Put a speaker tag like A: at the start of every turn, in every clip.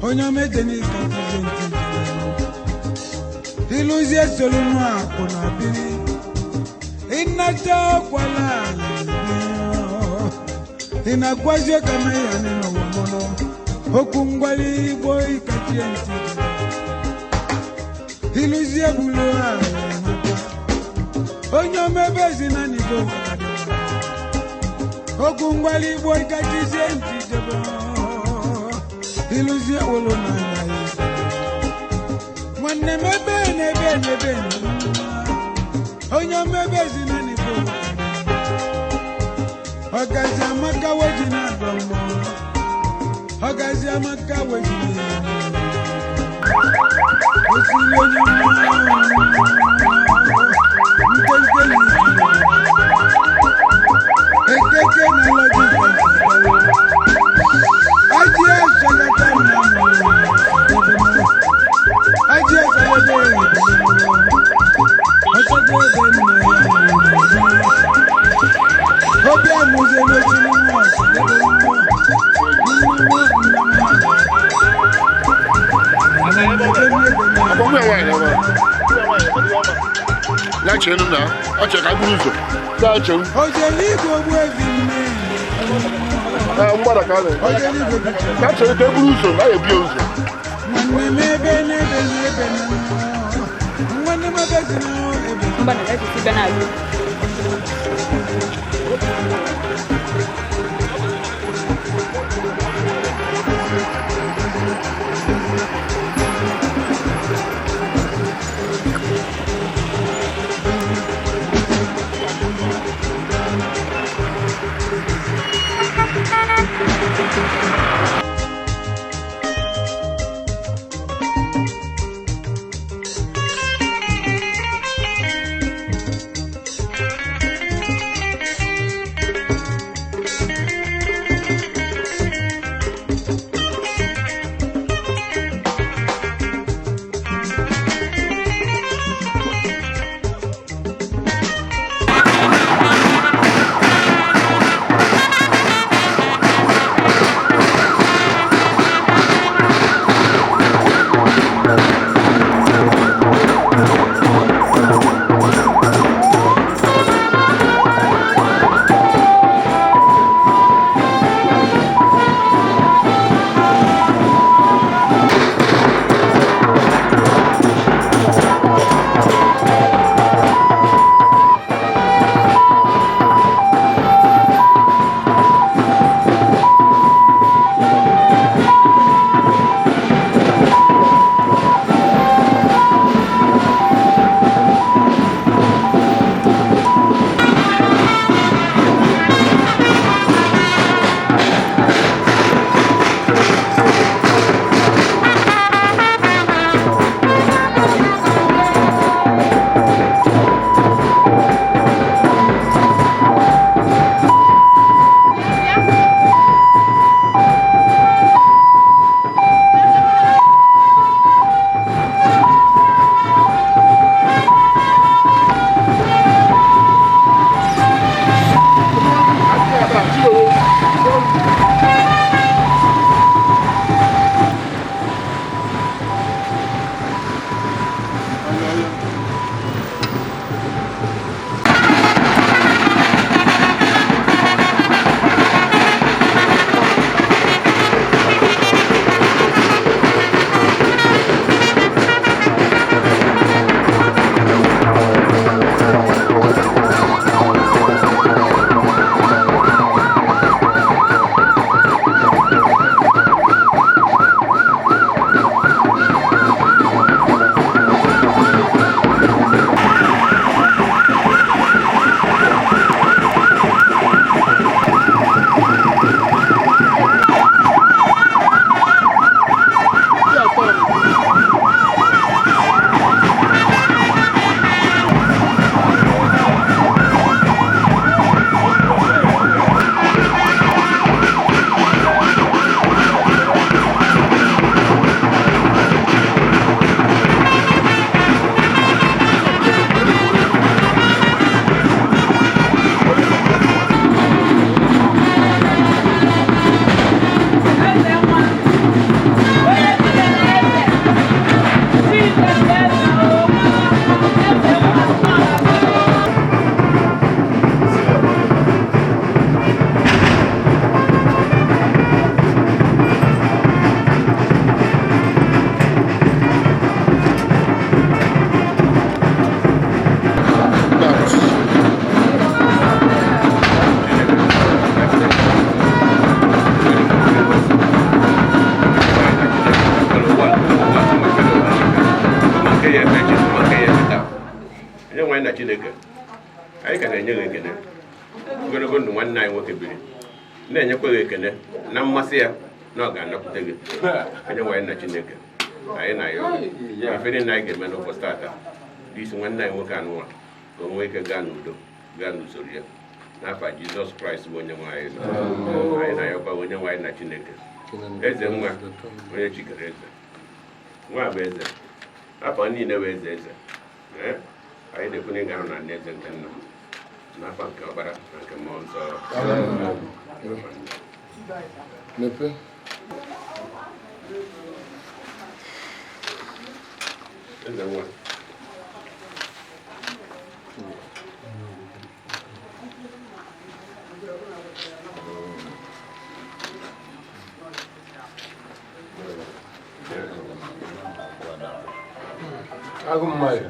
A: Onyo medeni kafizenti Iluzie solunwa kuna bini Inata kwala Inakwazio kama ya nino wamono Okungwali boy katienti Iluzie buluwa Onyo mebezi na nigo Okungwali boy katienti Iluzie wolo na ngai Mwane mebe nebe Onyo mebe zinani bo Ogazi amaka wajina domo Ogazi amaka wajina Osile Ekeke na logi Ajia shagata Ajia shagata Obia muze no chinimu
B: Abome wa ya la chenu na o che ka buruzo la chenu
A: Oje ligo bwevi
B: mbara ka le
A: Oje ligo
B: la chenu ke buruzo la ye bi ozo
A: Mwane mebe Mwane mebe no ebe
C: Mbana la kiti bana lu Chineke anyị ka na-enye gị ekene ogologo ndụ nwanne anyị nwoke biri na-enyekwa gị ekene na mmasị ya na ọ ga-anapụta gị onye nwe anyị na Chineke anyị na ya ife niile anyị ga-eme n'ụbọchị tata bụ isi nwanne anyị nwoke anụwa ka o nwee ike gaa n'udo gaa n'usoro ya n'afa Jizọs Kraịst bụ onye nwe anyị na ya kwa onye nwe anyị na Chineke eze nwa onye chikere eze nwa bụ eze afọ niile bụ eze anyị na-ekwenye garụ na eze nke nna n'afọ nke ọbara na nke mmụọ nsọ
B: Mepe.
C: eze nwa
D: Agụ mmadụ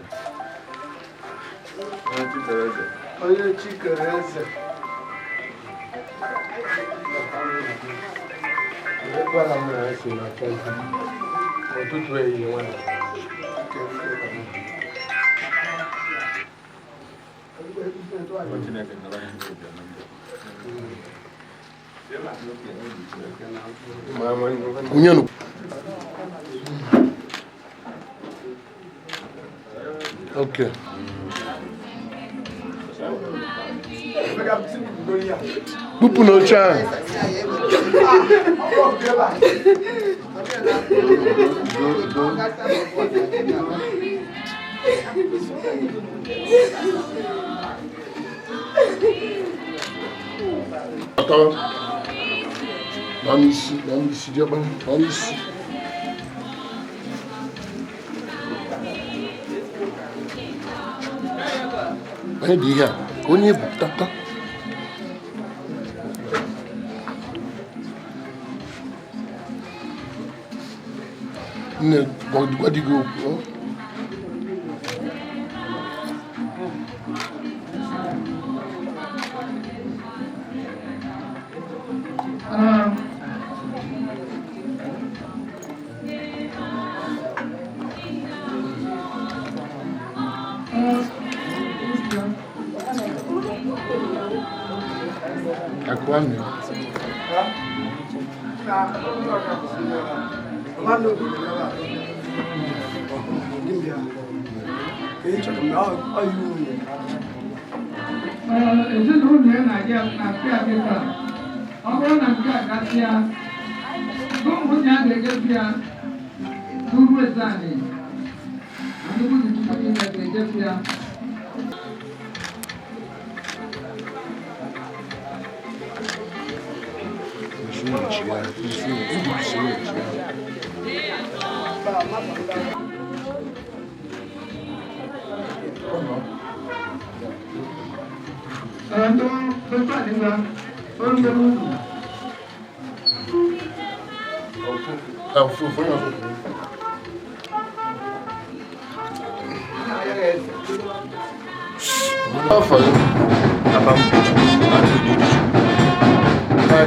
D: onye chikere eze ekwela m na esi na kezi ụtụtụ ehihie nwanne
B: Unyenu. Okay. Pupu no cha. Atau nangis dia bang, nangis. Ini dia, kau ni tak. Ni gua digo. Akuame.
E: Ezinụlọ ya na-abịa kịta ọ bụrụ na nke a gasịa ụmụnne ya ga-ejebi ya n'ugwu eze anyị nnukwu ntutu ya ga-ejebi ya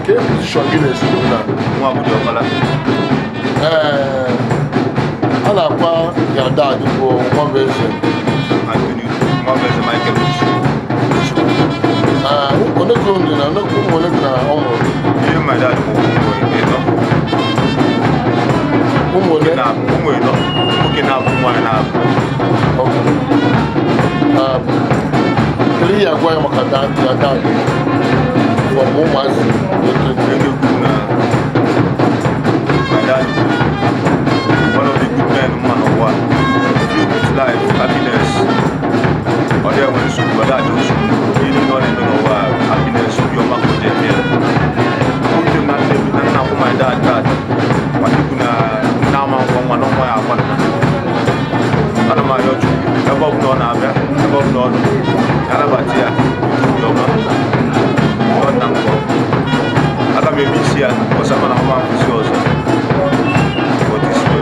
E: Que position Guinness là? Moi, vous dites voilà. À la fois, il y a d'âge pour moi version. Moi version Michael Bush. On est comme on est comme on est quand on. Il est malade pour on est là. On est là. On est là. On est là. Ok. Il y a quoi à Makadam? Il y a d'âge. For moments, my dad, one of the good men, man of war, filled with life, happiness. Or there was school, but that was really not in happiness. Your mom was there. Not my dad, that. But you can now from one of my apartment. I don't know your children. Above no, above no, Alabatia, your mom. Aka mebisia osama na mama kusiozo otiswe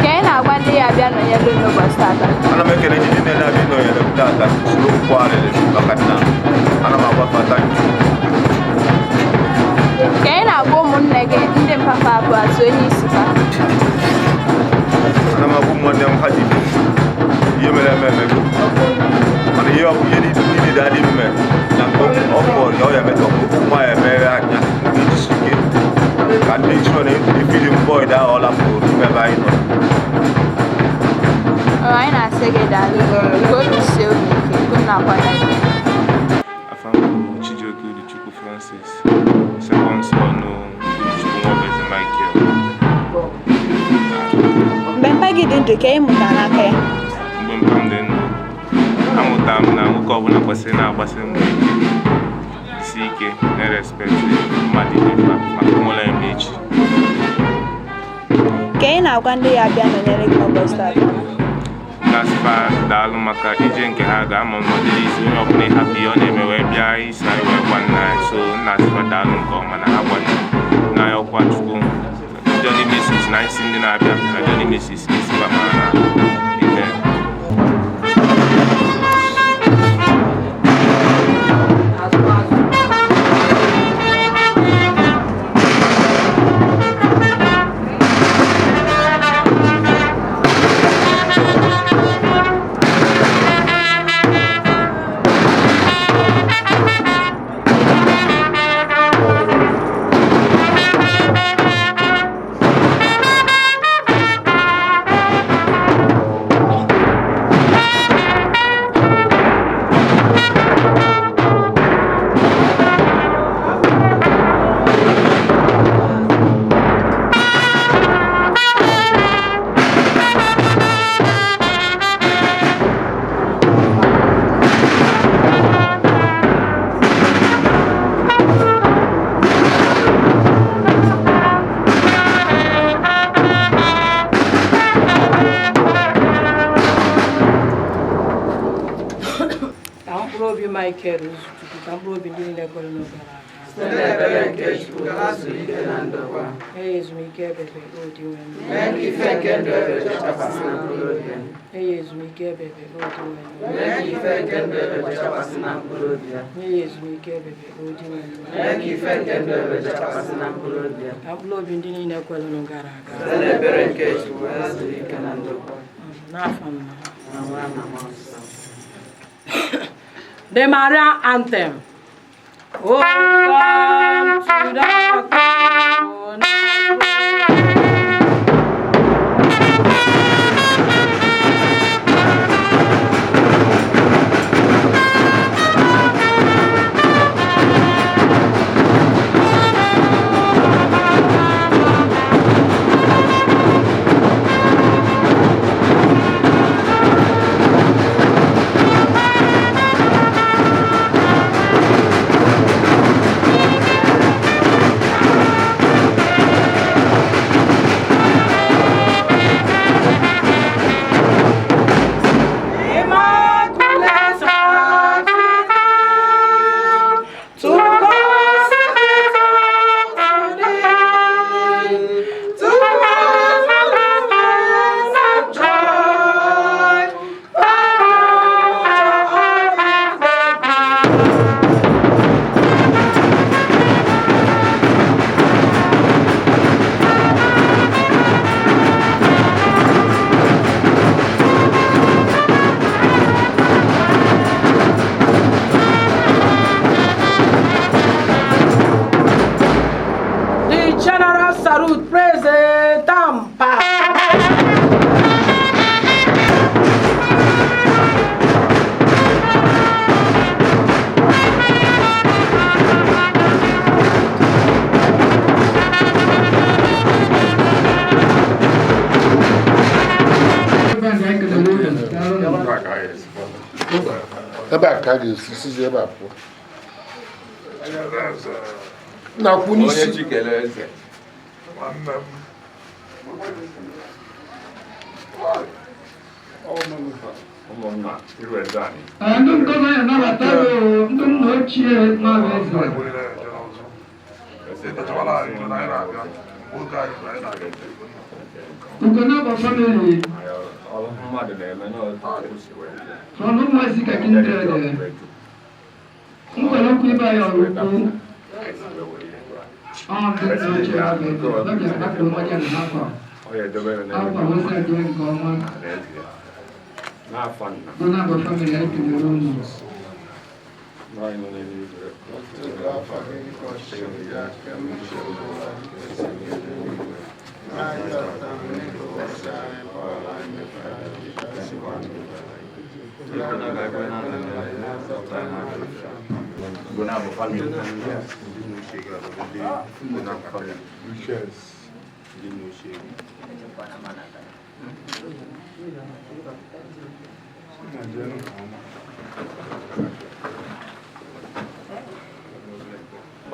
F: kena agwande ya bia no yelo no bastata
B: ana mekele ni na bi no yelo tata sulu kwale le bakatna ana mabwa pataki
F: kena agwo munnege ndi mpapa abu aso ni sifa
B: ana mabu mo dem haji yemele meme
E: ihe ọ bụ ihe niile dị mme na mgbe ọ fọrọ ya ọ ya emetọ nwa ya emeghe anya iji ike ka ndị chụọ na efiri mbọị da ọ lapụrụ n'ime ebe anyị nọ.
F: Anyị na-asị gị daalụ ka obi sie obi ike ka m na-akwado gị.
G: Afam Chijioke Udichukwu Francis, second son Udichukwu Nwobeze Michael.
F: Mgbe mpa gị dị ndụ ka ị mụtara n'aka ya?
G: Mgbe mpa m dị ndụ, amụtara m na nwoke ọbụla kwesịrị na-agbasi mbọ isi ike na-erespekti mmadụ ibe maka nwere eme echi.
F: Ka ị na-agwa ndị ya bịa nọnyere gị n'ụbọchị taa?
G: Gaspa daalụ maka ije nke ha ga-ama n'ọdịnihu onye ọbụla ịhapụ ihe ọ na-eme wee bịa isi anyị wee gwa nna anyị. So nna Gaspa daalụ nke ọma na ha gbanye n'anya ọkwa Chukwu Johnny Mesis na isi ndị na-abịa na Johnny Mesis esikwa ma na ime.
H: Michael Uzuchukwu ka mkpụrụ obi ndị niile kwere n'ọbara enye ezumike ebebe odi nwere enye ezumike ebebe odi nwere enye ezumike ebebe odi nwere ka mkpụrụ obi ndị niile kwere n'ọbara n'afọ The Maria Anthem. Oh, come to the throne. Salute, praise Tampa.
C: n'afọ nna
I: None of the family had to be rules.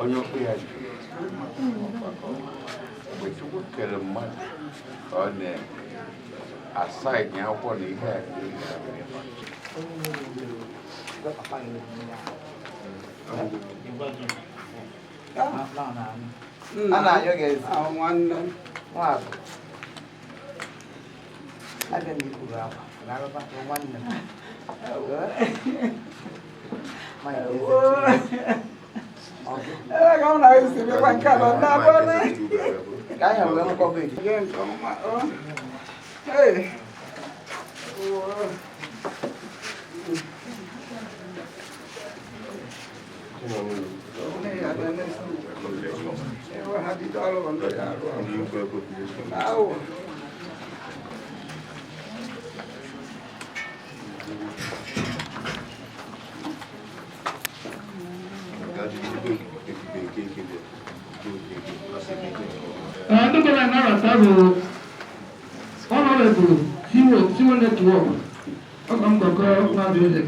C: onye okwu ya ji Chukwu kere mmadụ ka ọ na-asaịdị akwụkwọ na ihe Honorable Zero Network. I'm going to go now do the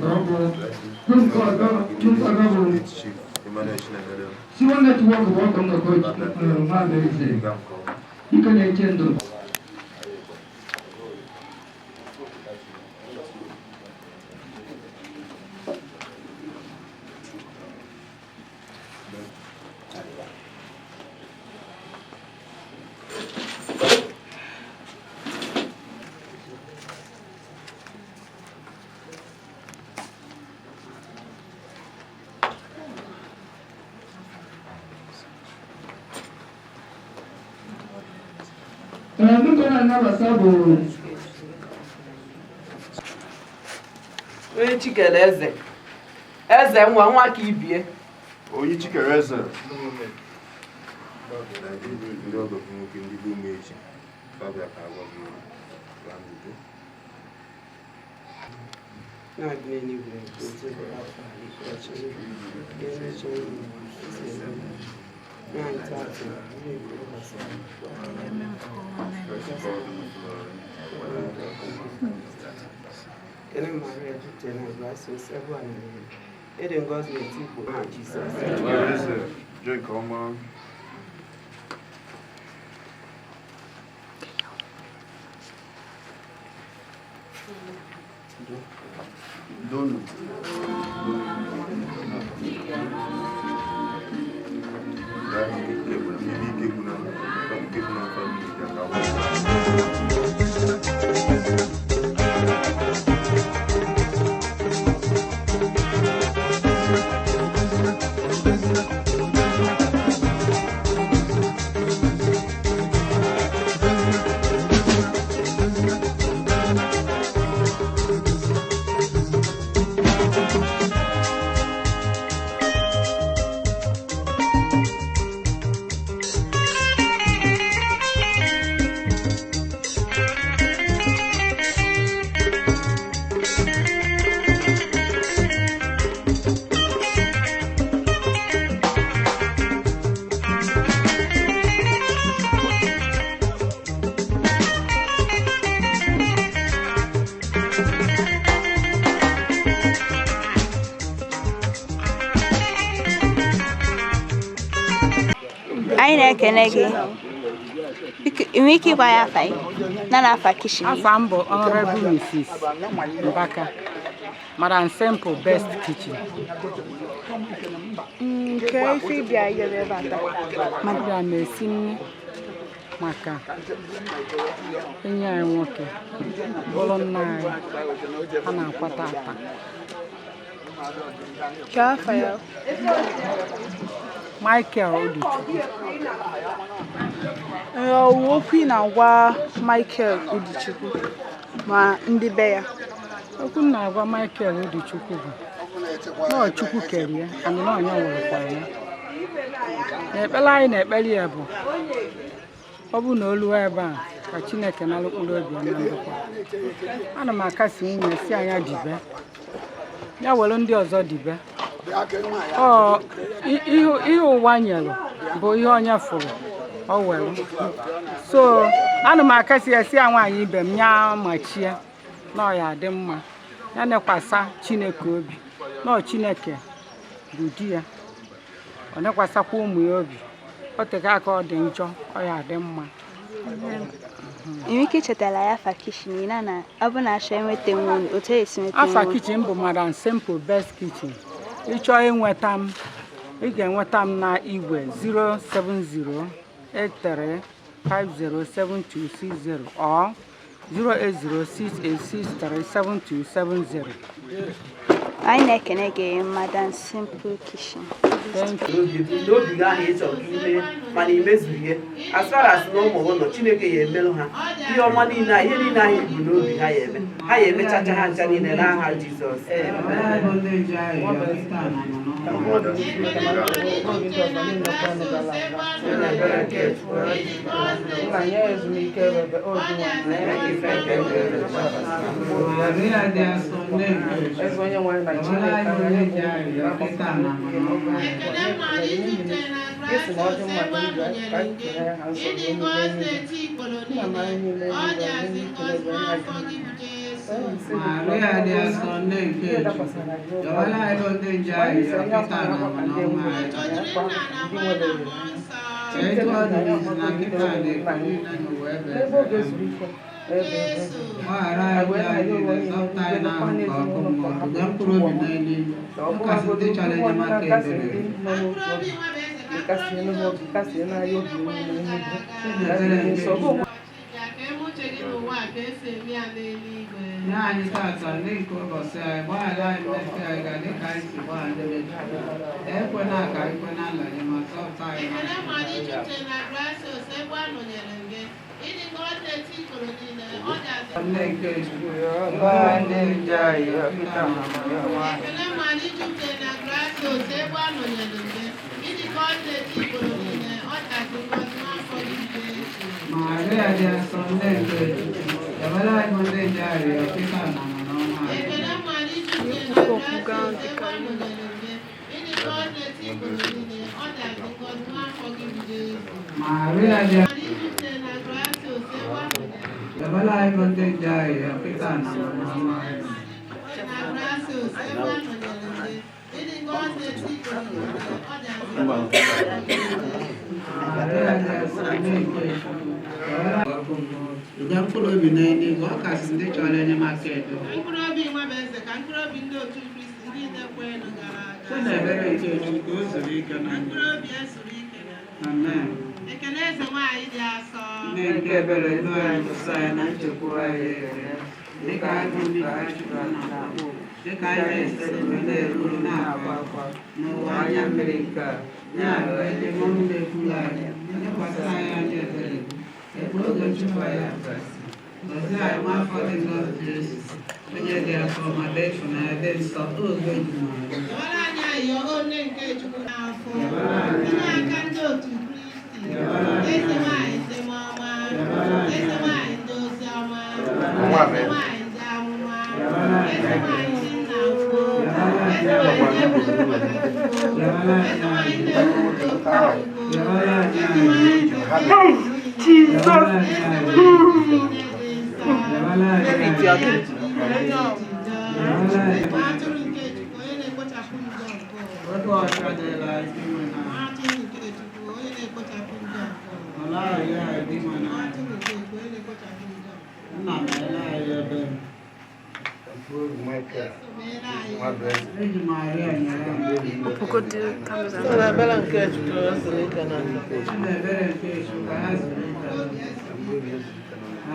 C: Zero Network, welcome to coach. You can attend.
H: Onye chikere eze. Eze nwa ka ibie.
E: Onye chikere eze. Ndị ọgọ nwoke ndị bụ mechi. Fabia ka agwa m na ndụ.
H: Na dị n'igwe otu Ele Maria de Tena Graças everyone. Eden God's name people Jesus.
E: Drink on Don't
F: Anyị na-ekene gị. Inwe ike ịgwa ya afa na n'afa kishin.
J: Afa m bụ Honorable Mrs. Mbaka. Madam Simple Best Kitchen.
F: Nke ife ịbịa yere ebe ata.
J: Madam na-esi nri maka enyi anyị nwoke. Ụlọ nna anyị a na-akwata ata.
F: Ka afa ya.
J: Michael Udichukwu.
F: Okwu na-agwa Michael Udichukwu ma ndị be ya.
J: okwu na-agwa Michael Udichukwu bụ na Chukwu kere ya anyị na onye werekwara ya n'ekpere anyị na-ekpere ya bụ ọ bụ na olu ebe a ka Chineke na mkpụrụ obi ya na ndokwa ana m akasi nwunye si anya dibe ya were ndị ọzọ dibe ihe ụwa nyere bụ ihe onye fụrụ ọ were so ana m akasi ya si ya nwaanyị ibe m nya machie na ọ ya dị mma ya nekwasa Chineke obi na Chineke bụ di ya ọ nekwasakwa ụmụ ya obi o tega aka ọ dị njọ ọ ya dị mma
F: Ike chetara ya afa kitchen na ọ bụ na achọ enweta nwe otu esi nweta
J: afa kitchen bụ Madam Simple Best Kitchen ịchọ ịnweta m ị ga-enweta m na igwe 07083507260 or 08068637270.
F: anyị na-ekene gị Madam Simple Kitchen.
K: n'obi gị ahụ ịchọrọ ka ime mana imezughị ihe as far as na ụmụ ụlọ Chineke ya emelụ ha ihe ọma niile ihe niile ahụ ibu n'obi ha ya eme ha ya emechacha ha ncha niile n'aha Jizọs.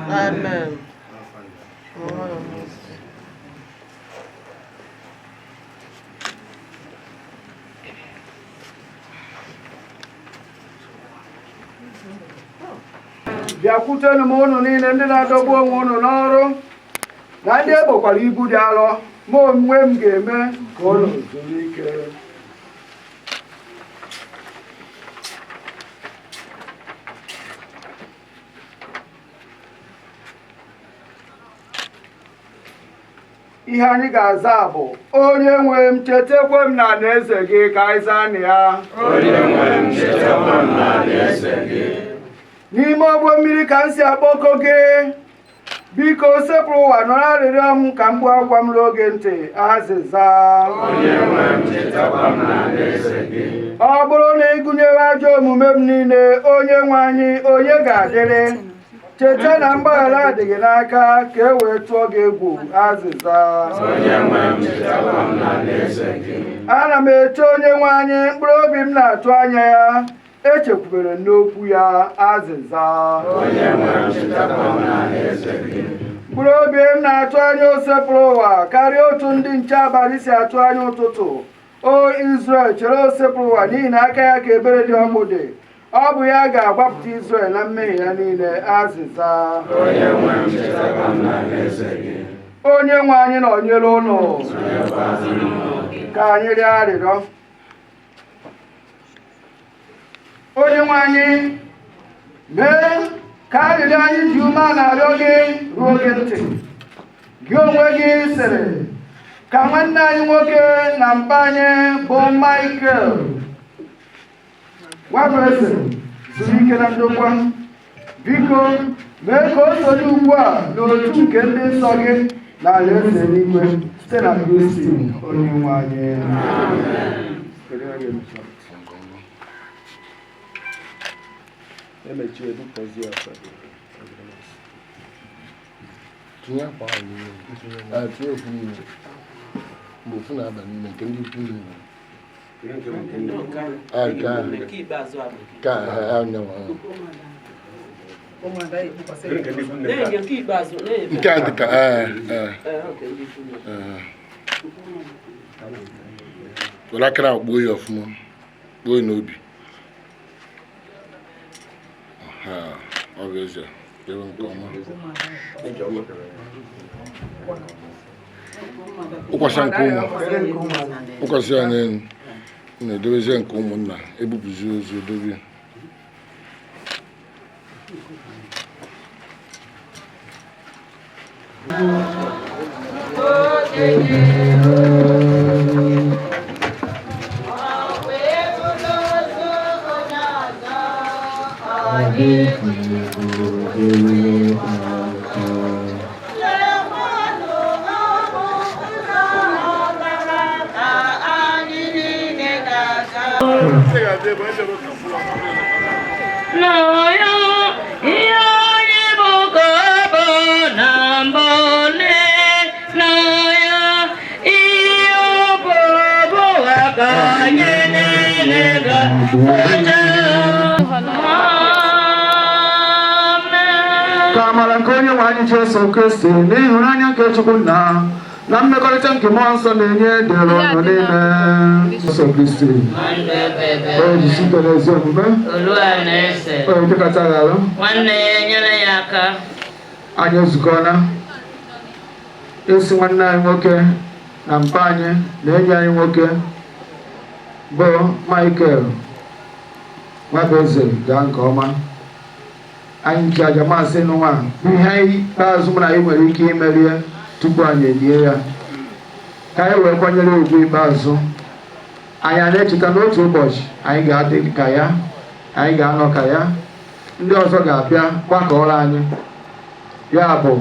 K: Amen.
L: Bịakwutenụ m unu niile ndị na-adọgbu onwe unu n'ọrụ na ndị ebokwara ibu dị arọ ma onwe m ga-eme ka ụlọ zuru ike. Ihe anyị ga-aza bụ onye nwe m chetakwa m na alaeze gị ka anyị zaa na ya.
C: Onye nwe m chetakwa m na alaeze gị.
L: N'ime ọgbọ mmiri ka m si akpọkọ gị, biko sepụrụ ụwa nọrọ arịrịọ m ka m gbuo akwa m n'oge ntị azịza.
C: Onye nwe m chetakwa m na alaeze gị.
L: Ọ bụrụ na ịgụnyere ajọ omume m niile, onye nwe anyị onye ga-adịrị? Cheta na mgbaghara adịghị n'aka ka e wee tụọ gị egwu azịza.
C: Onye nwe m chetakwa m na alaeze gị.
L: Ana m eche onye nwe anyị, mkpụrụ obi m na-atụ anya ya, echekwubere n'okwu ya azịza.
C: Onye nwe m chetakwa m na alaeze gị.
L: Mkpụrụ obi m na-atụ anya osepụrụ ụwa karịa otu ndị nche abalị si atụ anya ụtụtụ. O Izrel, chere osepụrụ ụwa n'ihi na aka ya ka ebere dị ọkụ dị. Ọ bụ ya ga-agbapụta Izrel na mmehie ya niile azịza.
C: Onye nwe m chetakwa m na alaeze gị.
L: Onye nwe anyị nọnyere ụlọ ka anyị rịọ arịrịọ. Onye nwe anyị mee ka arịrịọ anyị ji ume na-arịọ gị ruo gị ntị. Gị onwe gị sịrị ka nwanne anyị nwoke na mpa anyị bụ Michael Nwabueze zuru ike na ndokwa. Biko mee ka o sonye ugbu a n'otu nke ndị nsọ gị na alaeze eluigwe site na Kristi onye nwe anyị.
D: Tinye akwa ahụ n'ime. Tinye ofu n'ime. Mgbe ofu na-aba n'ime nke ndị ikwu n'ime. Nke a dịka were akara ahụ gbuo ya ọfụma, gbuo ya n'obi. Ọ bụ eze ewe nke ọma. Ụkwasị nke ụmụ, ụkwasị ya n'elu, na-edobezie nke ụmụnna, ebupụzi ozu edobe.
L: Ka amara nke onye nwe anyị Jesu Kristi n'ịhụnanya nke Chukwu Nna na mmekọrịta nke Mmụọ Nsọ na-enye dịrị ọnụ niile. Jesu Kristi onye jisi ike n'ezi omume, onye dịkọtara arụ, anyị ezukọna isi nwanne anyị nwoke na mpa anyị na enyi anyị nwoke bụ Michael Nwabueze gaa nke ọma. Anyị ji aja masị n'ụwa bụ ihe ikpeazụ mụ na anyị nwere ike imerie tupu anyị elie ya, ka anyị wee kwanyere ugwu ikpeazụ. Anyị na-echeta n'otu ụbọchị anyị ga-adị ka ya, anyị ga-anọ ka ya, ndị ọzọ ga-abịa gbakọrọ anyị. Ya bụ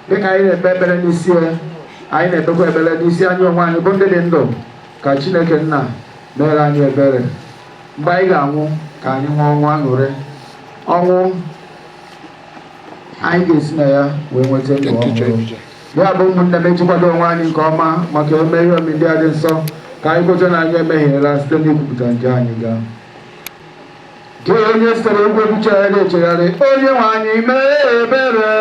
L: dịka anyị na-ekpe ekpere n'isi ya, anyị na-ekpekwa ekpere n'isi anyị onwe anyị bụ ndị dị ndụ, ka Chineke Nna mere anyị ebere. Mgbe anyị ga-anwụ ka anyị nwee ọnwụ aṅụrị, ọnwụ anyị ga-esi na ya wee nweta ndụ ọhụrụ. Ya bụ ụmụnne m, ejikwado onwe anyị nke ọma maka emeghe omi ndị a dị nsọ, ka anyị kweta na anyị emehiela site n'ikwupụta njọ anyị gaa. Gị onye sitere igwe buchagharị echegharị, onye nwe anyị mee ebere.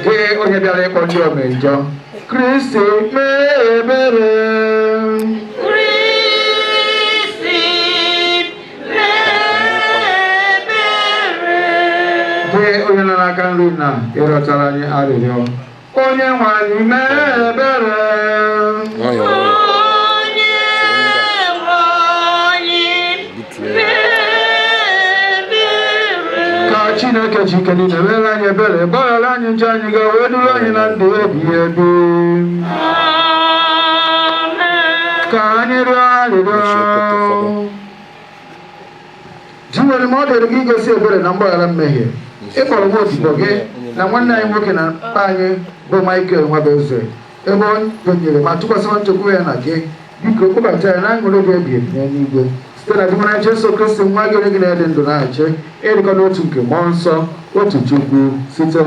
L: Gị onye bịara ịkpọ ndị ome njọ, Kristi mee ebere.
M: Kristi
L: na ịrịọtara anyị arịrịọ. Onye nwe anyị mee ebere. Ka Chineke Chike niile mere anyị ebere, gbaghara anyị njọ anyị ga wee duru anyị na ndụ ebighị ebi. Ka anyị rịọ arịrịọ. Ji nwere ma ọ dịrị gị igosi ebere na mgbaghara mmehie. Ịkpọrọ nwa odibo gị na nwanne anyị nwoke na mpa anyị bụ Michael Nwabeze ebe ọ kwenyere ma tụkwasịra nchekwa ya na gị. Biko kpọbata ya na aṅụrị gị ebi ebi n'eluigwe site na dimara Jesu Kristi nwa gị onye gị na-ede ndụ na-achị ịdịkọ n'otu nke mmụọ nsọ otu Chukwu site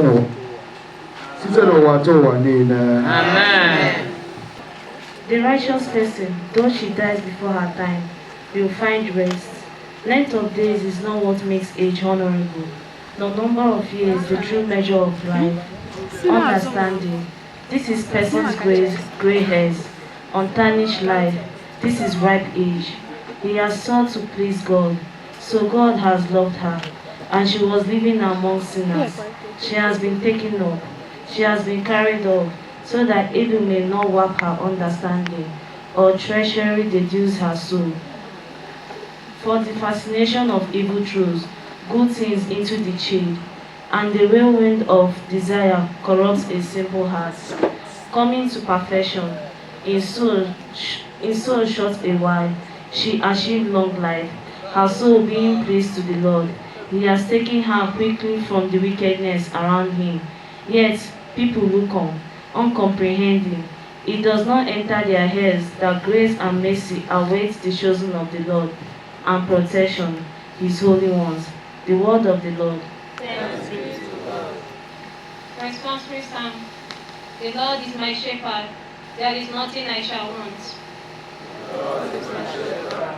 L: n'ụwa atọ ụwa niile.
M: Amen. The righteous person, though she dies before her time, will find rest. Length of days is not what makes age honorable, nor number of years the true measure of life. Understanding, this is person's grace, gray hairs, untarnished life, this is ripe age. He has sought to please God, so God has loved her, and she was living among sinners. She has been taken up, she has been carried up, so that evil may not warp her understanding, or treachery deduce her soul. For the fascination of evil truths, good things into the shade, and the whirlwind of desire corrupts a simple heart. Coming to perfection, in so short a while, she achieved long life, her soul being pleased to the Lord. He has taken her quickly from the wickedness around him. Yet people look on, uncomprehending. It does not enter their heads that grace and mercy await the chosen of the Lord, and protection, his holy ones. The word of the Lord.
N: Thanks be to God. Responsory Psalm. The Lord is my shepherd, there is nothing I shall want.
O: The Lord is my shepherd,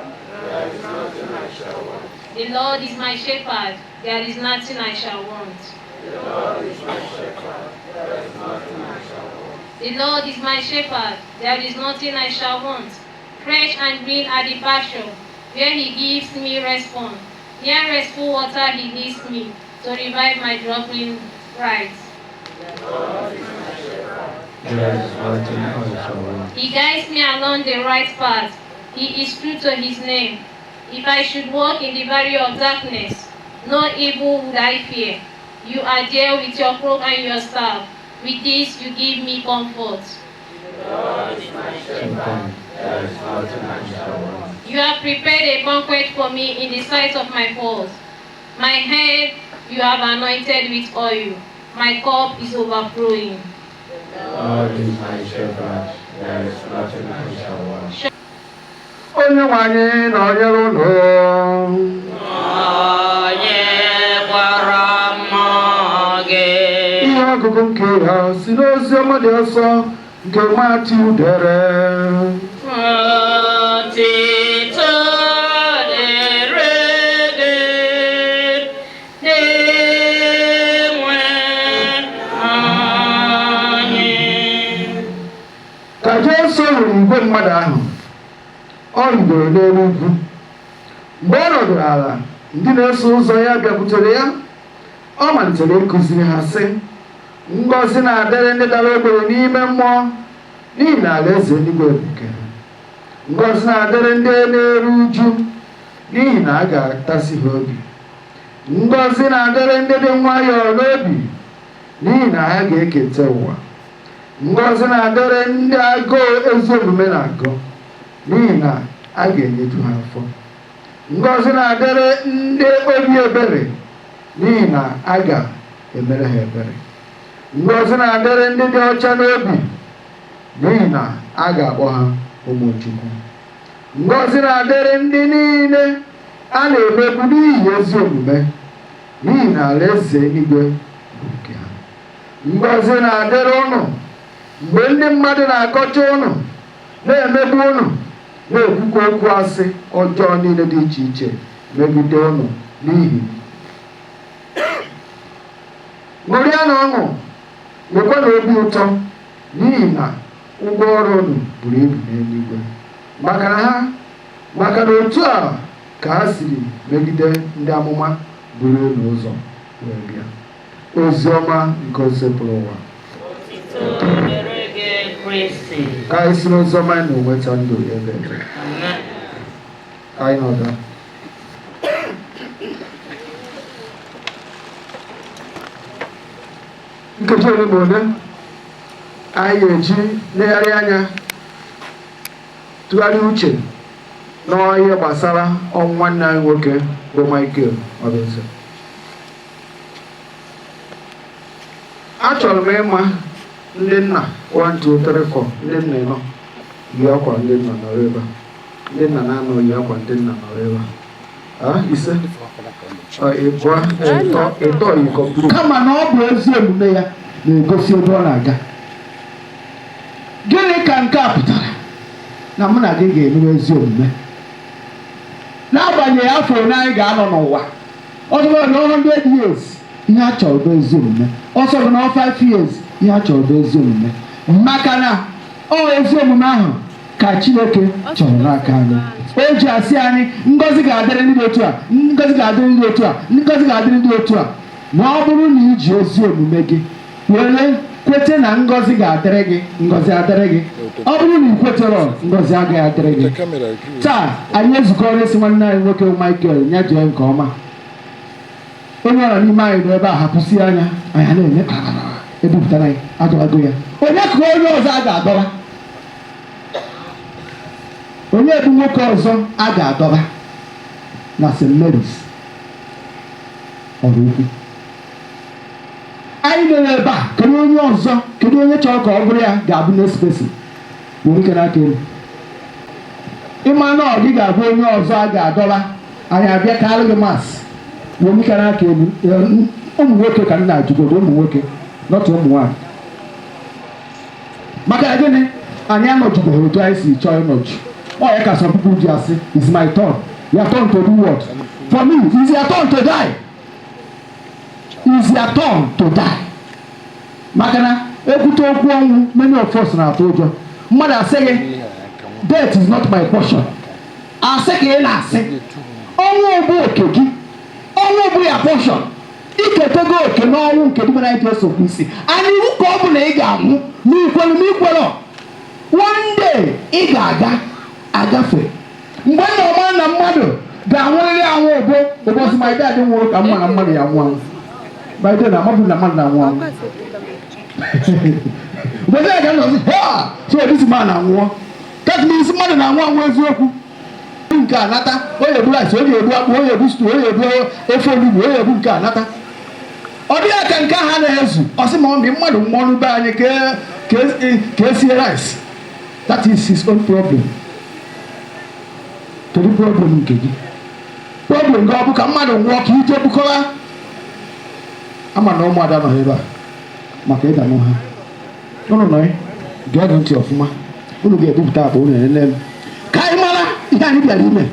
O: there is nothing I shall want.
N: The Lord is my shepherd, there is nothing I shall want.
O: The Lord is my shepherd, there is nothing I shall want.
N: The Lord is my shepherd, there is nothing I shall want. Fresh and green are the pasture, where he gives me respite. Near restful water he leads me, to revive my drooping rights.
O: The Lord is my shepherd, there is nothing I shall want.
N: He guides me along the right path. He is true to his name. If I should walk in the valley of darkness, no evil would I fear. You are there with your cloak and your staff. With this you give me comfort.
O: The Lord is my shepherd, there is nothing I shall want.
N: You have prepared a banquet for me in the sight of my foes. My head you have anointed with oil. My cup is overflowing.
O: The Lord is my shepherd, there is nothing I shall want.
L: Onye nwe anyị na onye ụlọ.
P: Onye gwara mmụọ gị.
L: Ihe ọgụgụ nke ya si n'ozi ọma dị nsọ nke Matiu dere.
P: Otito dere gị na-enwe anyị.
L: Ka Jesu hụrụ igwe mmadụ ahụ, ọ rigoro n'elu ugwu. Mgbe ọ nọdụrụ ala, ndị na-eso ụzọ ya bịakwutere ya. Ọ malitere ịkụziri ha sị, ngọzi na-adịrị ndị dara ogbenye n'ime mmụọ, n'ihi na alaeze eluigwe bukere. Ngọzi na-adịrị ndị na-eru uju, n'ihi na a ga-atasi ha obi. Ngọzi na-adịrị ndị dị nwayọọ n'obi, n'ihi na ha ga-eketa ụwa. Ngọzi na-adịrị ndị agụụ ezi omume na-agụ, n'ihi na a ga-enyeju ha afọ. Ngọzi na-adịrị ndị obi ebere, n'ihi na a ga-emere ha ebere. Ngọzi na-adịrị ndị dị ọcha n'obi, n'ihi na a ga-akpọ ha ụmụ Chukwu. Ngọzi na-adịrị ndị niile a na-emegbu n'ihi ezi omume, n'ihi na alaeze eluigwe bụ nke ha. Ngọzi na-adịrị ụnụ mgbe ndị mmadụ na-akọcha ụnụ, na-emegbu ụnụ, na-ekwukwa okwu asị ọjọọ niile dị iche iche megide ụnụ n'ihi ṅụrịanụ ọṅụ, nwekwanụ obi ụtọ, n'ihi na ụgwọ ọrụ ụnụ buru ibu n'eluigwe. Maka na otu a ka ha siri megide ndị amụma buru unu ụzọ wee bịa. ozi ọma nke osepụrụ ụwa ka anyị si n'ozi ọma anyị na-enweta ndụ ebe anyị nọdụ nkeji ole ma ole anyị ga-eji legharị anya tụgharịa uche n'ihe gbasara ọnwụ nwanne anyị nwoke bụ Michael Obinze. Achọrọ m ịma ndị nna 1 2 3 4 ndị nna ịnọ yi akwa ndị nna nọrọ ebe ndị nna na-anọ yi akwa ndị nna nọrọ ebe ise ịtọ yi kọmpụta kama na ọ bụ ezi omume ya na-egosi ebe ọ na-aga. Gịnị ka nke a pụtara? Na mụ na gị ga-emewe ezi omume n'agbanyeghị afọ ole anyị ga-anọ n'ụwa. Ọ dịbara na 100 years ihe a chọrọ bụ ezi omume, ọsọ bụ na 5 years ihe a chọrọ bụ ezi omume, maka na ọ ezi omume ahụ ka Chineke chọrọ n'aka anyị. O ji asị anyị ngọzi ga-adịrị ndị otu a, ngọzi ga-adịrị ndị otu a, ngọzi ga-adịrị ndị otu a. Ma ọ bụrụ na iji ezi omume gị were kwete na ngọzi ga-adịrị gị, ngọzi adịrị gị. Ọ bụrụ na ị kweterọ, ngọzi agaghị adịrị gị. Taa anyị ezukọrọ isi nwanne anyị nwoke Michael ya jee nke ọma. Onye ọra n'ime anyị nọ ebe a hapụsị anya anyị na-eme ebupụtara anyị adọbago ya. Onye ka onye ọzọ a ga-adọba? Onye bụ nwoke ọzọ a ga-adọba na St. Mary's ọrụ ukwu? Anyị nọ ebe a, kedu onye ọzọ, kedu onye chọrọ ka ọ bụrụ ya ga-abụ next person? Nwoke n'aka elu ịma na ọ gị ga-abụ onye ọzọ a ga-adọba, anyị abịa ka alụ gị masị. Nwoke n'aka elu ụmụ nwoke ka m na-ajụgodo, ụmụ nwoke nọtụ ụmụ nwaanyị. Maka gịnị? Anyị anọjubeghị otu anyị si chọọ ịnọju. Ọ ya ka some people ji asị, it's my turn. Your turn to do what? For me, it's your turn to die. It's your turn to die. Maka na ekwute okwu ọnwụ, many of us na-atụ ụjọ. Mmadụ asị gị, death is not my portion. Asị ka ị na-asị ọnwụ bụ oke gị, ọnwụ bụ ya portion. Iketego oke n'ọnwụ nke dị mana Jesu Kristi. Anyị iwu ka ọ bụ na ị ga-anwụ n'ikwelu n'ikwelu. One day ị ga-aga agafe. Mgbe nna ọma na mmadụ ga-anwụrịrị anwụ ụbọchị ma ide adị nwụrụ ka mma na mmadụ ya nwụọ. Baịde na amabụ na mmadụ na-anwụ anwụ. Mgbe ya ga-anọ sị, ha! So this man na-anwụọ. That means mmadụ na-anwụ anwụ eziokwu. Nke anata, onye ebu rice, onye ebu akpụ, onye ebu stew, onye ebu ofe olugbu, onye ebu nke anata. Ọ dị ya ka nke ha na-ezu, ọ sị ma ọ dị mmadụ mmọnụ be anyị ka esie rice. That is his own problem. Kedu problem nke gị? Problem gị ọ bụ ka mmadụ nwụọ ka ije bukọra? Ama na ụmụada nọ ebe a maka ịda n'ụha. Ụnụ nọ gee ntị ọfụma. Unu ga-ebupụta akpa unu enene m ka anyị mara ihe anyị bịara ime.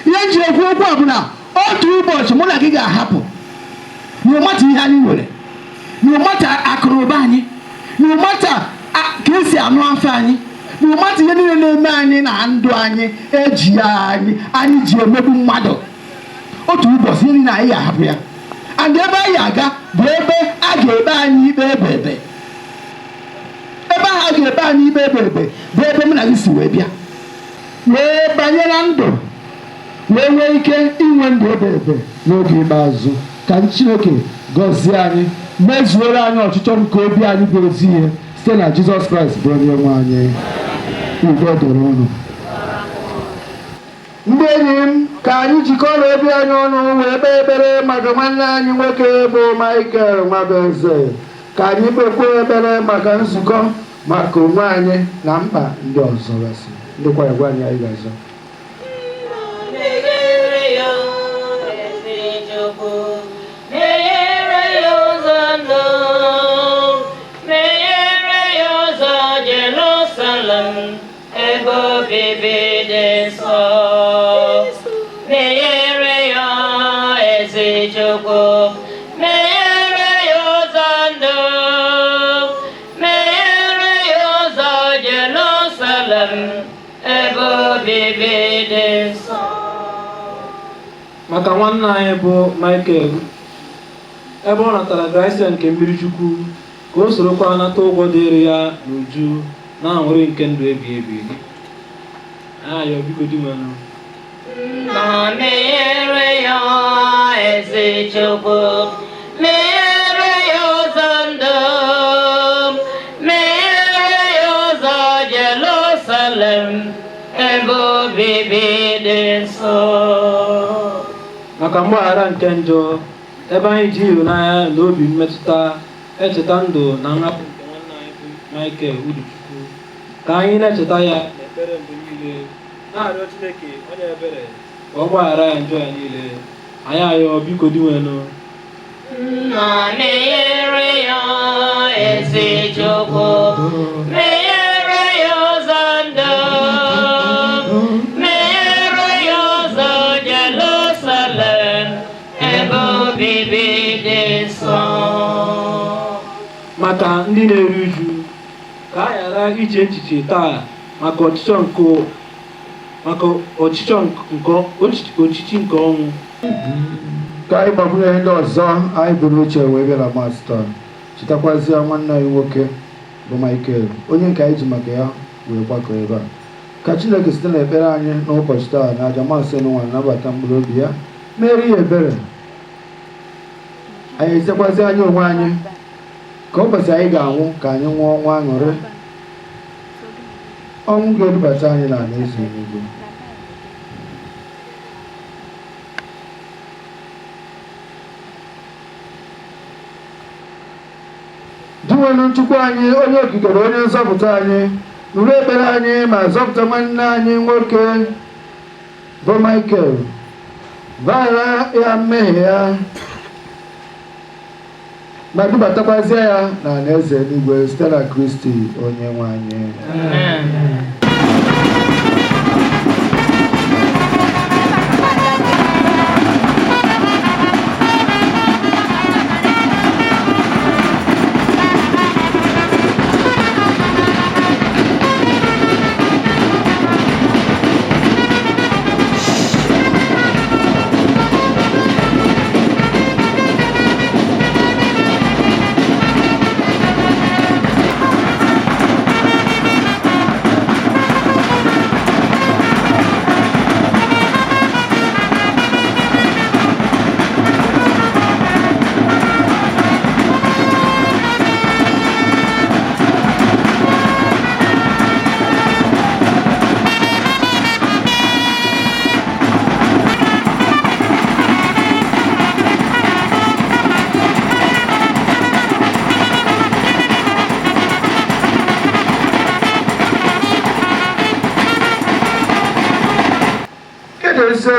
L: Ihe nji ekwu okwu a bụ na otu ụbọchị mụ na gị ga-ahapụ. N'ụmata ihe anyị nwere, n'ụmata akụrụba anyị, n'ụmata ka esi anụ afọ anyị, n'ụmata ihe niile na-eme anyị na ndụ anyị eji anyị ji emegbu mmadụ. Otu ụbọchị ihe niile anyị ga-ahapụ ya. And ebe anyị aga bụ ebe a ga-ebe anyị ikpe ebebe. Ebe ahụ a ga-ebe anyị ikpe ebebe bụ ebe mụ na gị si wee bịa, wee banye na ndụ, wee nwee ike inwe ndụ ebebe n'oge ikpeazụ. Ka Chineke gọzie anyị, mezuoro anyị ọchịchọ nke obi anyị bụ ezi ihe site na Jizọs Kraịst bụ onye nwe anyị. Udo dịrị unu. Ndị enyi m, ka anyị jikọrọ obi anyị ọnụ wee kpee ekpere maka nwanne anyị nwoke bụ Michael Obinze. Ka anyị kpekwa ekpere maka nzukọ, maka onwe anyị na mkpa ndị ọzọ gasị. Ndịkwa ya gwa anyị anyị ga-azọ. Maka nwanne anyị bụ Michael
Q: ebe ọ natara gracia nke mmiri Chukwu ka o sorokwa nata ụgwọ dịrị ya n'uju na aṅụrị nke ndụ ebighị ebi. Ayọ biko di nwanụ.
P: Na mere ya eze Chukwu, mere ya ụzọ ndụ, mere ya ụzọ Jerusalem, ebe obibi dị nsọ.
Q: Maka mgbaghara nke njọ, ebe anyị ji ịhụnanya na obi mmetụta echeta ndụ na nhapụ nke nwanne anyị bụ Michael Uduchukwu, ka anyị na-echeta ya n'ekpere mgbe niile, na-arịọ Chineke onye ebere ka ọ gbaghara ya njọ ya niile. Anyị ayọ biko di nwenụ.
P: Na mere ya eze Chukwu, mere ya ụzọ ndụ, mere ya ụzọ Jerusalem, ebe obibi dị nsọ.
Q: Maka ndị na-eru uju, ka a ghara iche echiche taa maka ọchịchị nke ọnwụ.
L: Ka anyị gbakwunye ndị ọzọ anyị bụ n'uche wee bịara masịta, chetakwazie nwanne anyị nwoke bụ Michael, onye nke anyị ji maka ya wee gbakọ ebe a. Ka Chineke site n'ekpere anyị n'ụbọchị taa na aja masị n'ụwa nabata mkpụrụ obi ya, mere ya ebere. Anyị esekwazi anyị onwe anyị ka ụbọchị anyị ga-anwụ ka anyị nwụọ ọnwụ aṅụrị, ọnwụ ga-edubata anyị n'ala eze eluigwe. Diwelu Chukwu anyị, onye okike na onye nzọpụta anyị, nụrụ ekpere anyị ma zọpụta nwanne anyị nwoke bụ Michael, gbaghara ya mmehie ya ma dubatakwazie ya n'ala eze eluigwe site na Kristi onye nwe anyị.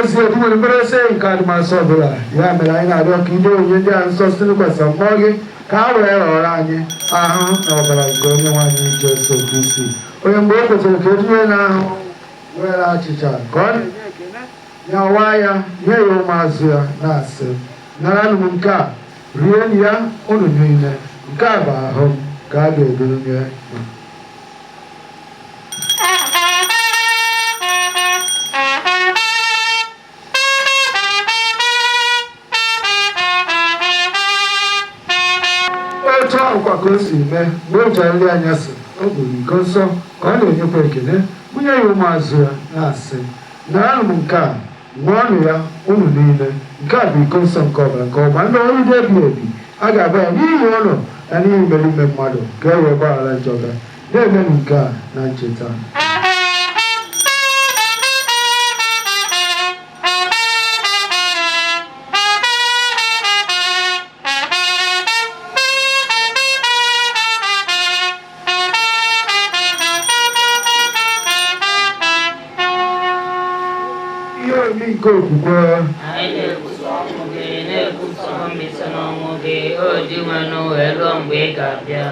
L: Ezi edumere mbere ese nke adịmasị ọbụla ya mere anyị na-arịọ ka ide onye ndị a nsọ site n'ịkwasa mmụọ gị ka ha wee ghọrọ anyị ahụ na ọbara nke onye nwe anyị Jesu Kristi, onye mgbe o kwesịrị ka edunye n'ahụ were achịcha ka ọ na-enye ekele ya waa ya nye ya ụmụazụ ya na-asị, naranụ m nke a, rienụ ya unu niile, nke a bụ ahụ m ka a ga-edonye. Otu ahụkwa ka o si mee mgbe o jere nri anyasị, o buru iko nsọ ka ọ na-enyekwa ekele, bunye ya ụmụazụ ya na-asị, naranụ m nke a, ṅụọnụ ya unu niile, nke a bụ iko nsọ nke ọbara nke ọgba ndị ọrụ dị ebighị ebi a ga-agba ya n'ihi ụlọ na n'ihi imere ime mmadụ ka e wee gbaghara njọ gị. Na-emenụ nke a na ncheta. Nke okwukwe
P: anyị na-ekwusa ọnwụ gị, na-ekwusa mmeso n'ọnwụ gị, o dị nwenụ wee ruo mgbe ị ga-abịa.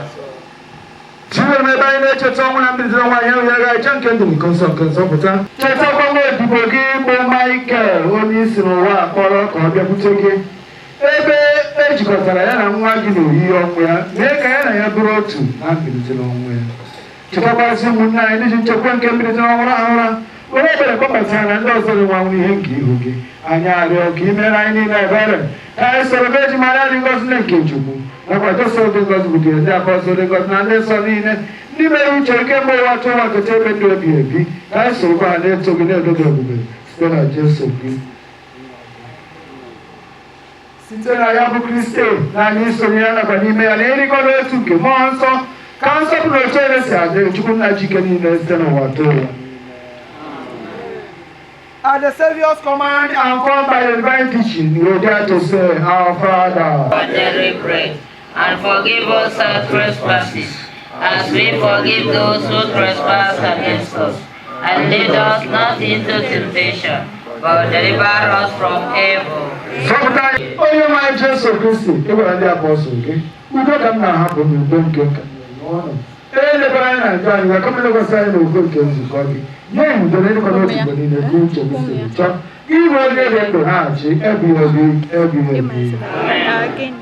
L: Chineke ebe anyị na-echeta ọnwụ na mbilite n'ọnwụ anyị ahụ ya ga-eche nke ndụ nke nsọ nke nzọpụta. Chetakwa nwa odibo gị bụ Michael, onye isi n'ụwa akpọrọ ka ọ bịakwute gị, ebe ejikọtara ya na nwa gị n'oyiyi ọnwụ ya, mee ka ya na ya bụrụ otu na mbilite n'ọnwụ ya. Chetakwasị ụmụnne anyị n'iji nchekwa nke mbilite n'ọnwụ ahụ ha, onye ebere kpọkọtara na ndị ọzọ dị nwanwụ ihe nke ihu gị. Anyị arịọ ka i mere anyị niile ebere, Ka soro beji mara dị ngozi na nke Chukwu. Nakwa tosoro dị ngozi bụ ndị apọstọl dị ngozi na ndị nsọ niile. Ndị mere uche kemgbe ụwa tụọ ụwa keta ebe ndụ ebi ebi. Ka anyị soro ha na-eto gị na-edo gị ebube site na Jesu Kristi. Site na ya bụ Kristi na anyị sonye ya nakwa n'ime ya na ịrịkọta otu nke mmụọ nsọ ka nsọpụrụ otu ere si adị Chukwu nna Chike niile site n'ụwa tụọ ụwa. At the Savior's command and called by the divine teaching, we dare to say, Our Father,
P: we pray, and forgive us our trespasses, as we forgive those who trespass against us. And lead us not into temptation, but deliver us from evil.
L: Sometimes, oh, you my Jesus Christ, you were the apostle, okay? We don't come now, happen, you don't get it. Ele bana ndani kama ndio sasa ndio kenzi kwake. Yeye ndio ndio kwa nini ndio kucha kusicha. Iwe ndio haji ebi.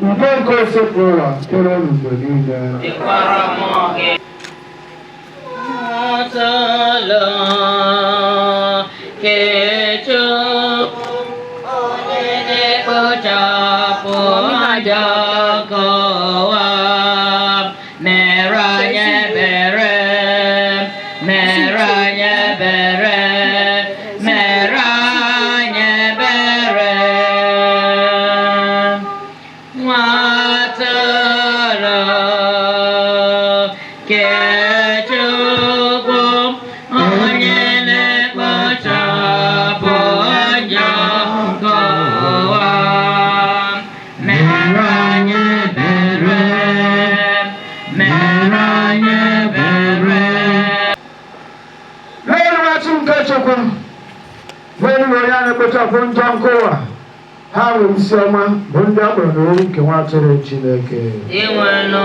L: Ndio kwa sokoa tena ndio ndio.
P: Ikwara moge. Atala kecho onene kocha po ajako.
L: Ha nwere isi ọma bụ ndị akpọrọ n'olu nke nwa atụrụ Chineke.
P: Inwenụ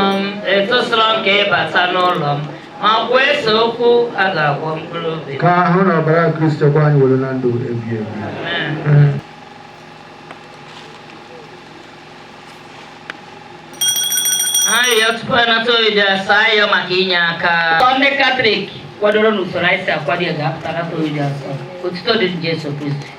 P: etosoro nke ịbata n'ụlọ m ma kwesa okwu a ga-agwọ mkpụrụ obi.
L: Ka ahụ na ọbara Kristo kwa anyị were na ndụ ebi ebi.
P: Ayọ tupu anata oyido asa ayọ maka inye aka. Ndị Katọlik kwadoro n'usoro anyị si akwado ya ga-apụta nata oyido asa. Otuto dị Jesu Kristi.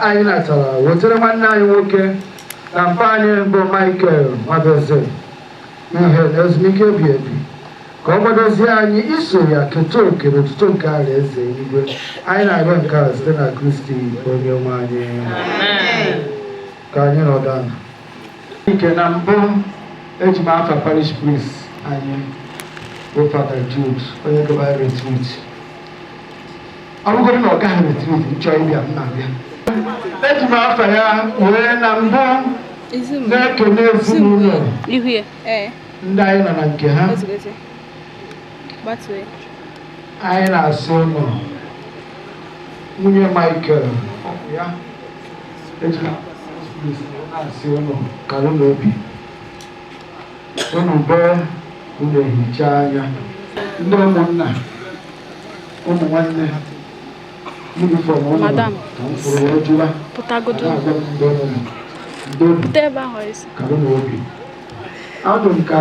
L: Anyị natara wetere nwanne anyị nwoke na mpa anyị bụ Michael Mabeze ihe na ezumike ebi ebi ka ọ gbadozie anyị iso ya keta oke n'otuto nke alaeze eluigwe. Anyị na-arịọ nke a site na Kristi onye nwe anyị. Ka anyị nọdụ ala. Ike na mbụ eji m afa parish priest anyị bụ Father Jude onye gaba retreat. Ọ bụgodị na ọ gaghị retreat nchọ ịbịa m na-abịa. Eji m afa ya wee na mbụ na-ekene ezinụlọ ndị anyị nọ na nke ha. Anyị na-asị ụlọ nwunye Michael ya eji na-asị ụlọ karị n'obi unu bee unu ehicha anya ndị ụmụnna ụmụ nwanne uniform ụlọ ka m fụrụ wee jụwa na-agwa m mgbe ụlọ ndobi kalụ na obi adụ m ka